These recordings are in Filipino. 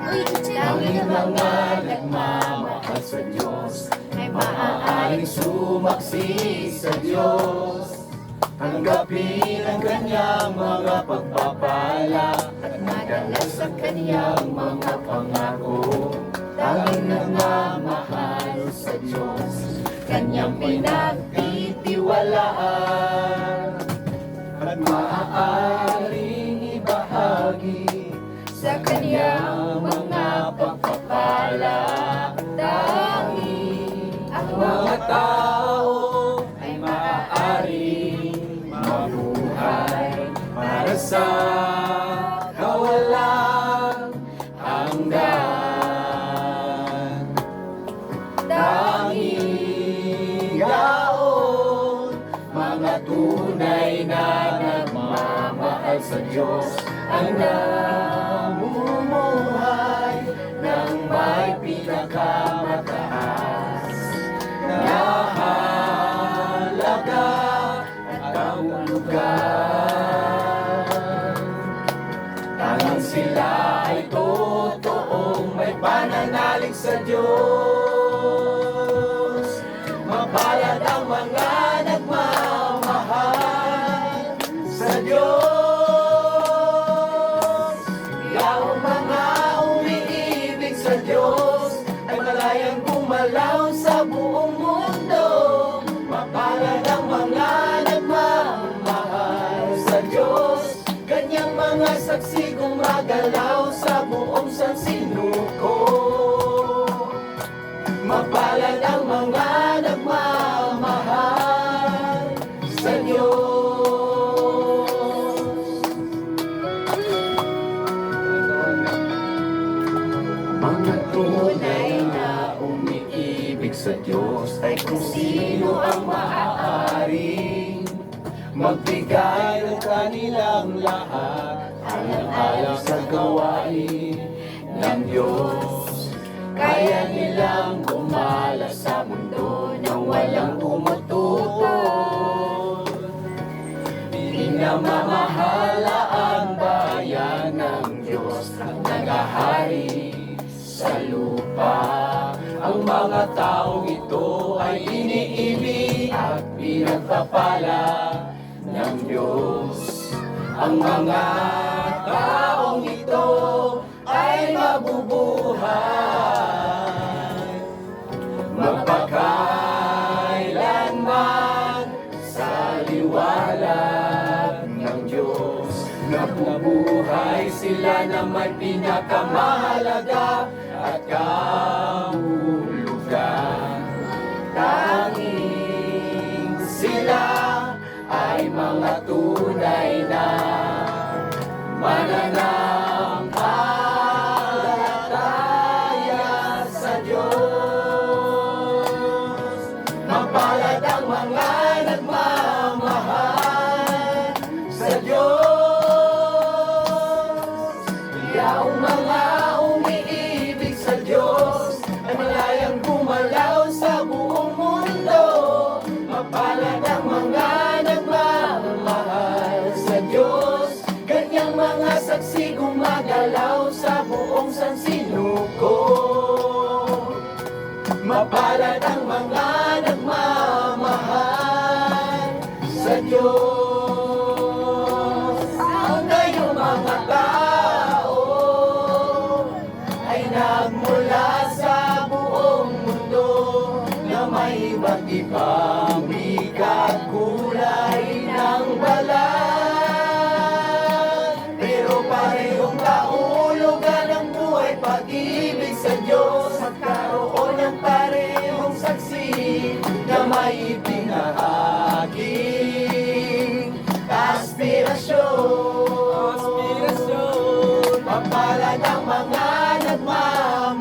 Tanging mga nagmamahal sa Diyos ay maaaring sumaksi sa Diyos. Tanggapin ang kanyang mga pagpapala at madala sa kanyang mga pangako. Tanging nagmamahal sa Diyos, kanyang pinagtitiwalaan at maaaring ibahagi sa kanyang mga pagpapala. Tanging ang mga tao ay maaaring mabuhay para sa kawalang hanggan. Tanging yaon, mga tunay na nagmamahal sa Diyos ang namumuhay ng may pinakamataas na halaga at kahulugan. Tanging sila ay totoong may pananalig sa Diyos. Mapalad ang mga nagmamahal sa Diyos. Yaong mga umiibig sa Diyos ay malayang gumalaw sa buong mundo. Mapalad ang mga nagmamahal sa Diyos, kanyang mga saksi gumagalaw sa buong sansinuko. Mapalad ang mga nagmamahal sa Diyos. Mga tunay na umiibig sa Diyos ay kung sino ang maaaring magbigay ng kanilang lahat alang-alang sa gawain ng Diyos. Kaya nilang gumala sa mundo nang walang tumututol. Pinamamahala ang bayan ng Diyos ang nagahari sa lupa. Ang mga taong ito ay iniibig at pinagpapala ng Diyos. Ang mga taong ito ay mabubuhay magpakailanman sa liwanag ng Diyos. Nabubuhay sila na may pinakamahalaga at kahulugan. Tanging sila ay mga tunay na mananampalataya sa Diyos. Mapalad ang mga nagmamahal sa Diyos. Yaong mga umiibig sa Diyos ay malayang gumalaw sa buong mundo. Mapalad ang mga nagmamahal sa Diyos, kanyang mga saksi gumagalaw sa buong sansinuko. Mapalad ang mga nagmamahal sa Diyos. Ang kayong mga tao ay nagmula sa buong mundo na may iba't ibang wika at kulay ng balat. Pero parehong kahulugan ng buhay, pag-ibig sa Diyos. Magkaroon ng parehong saksi na may ibinahaging aspirasyon. Mapalad ang mga nagmamahal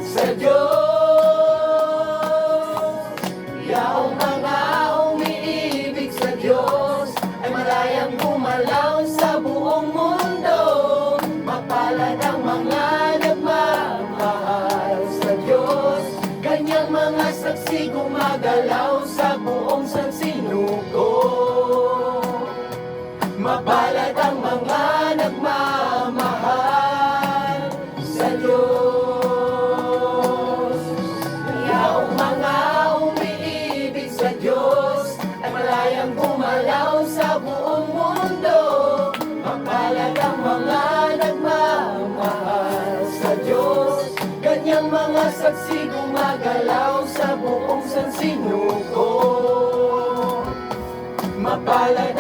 sa Diyos. Yaong mga umiibig sa Diyos ay malayang gumalaw sa buong mundo. Mapalad ang mga nagmamahal sa Diyos, kanyang mga saksi gumagalaw sa buong sansinuko. Mapalad ang mga nagmamahal mga nagmamahal sa Diyos. Ganyang mga saksi gumagalaw sa buong San Sinuko. Mapalad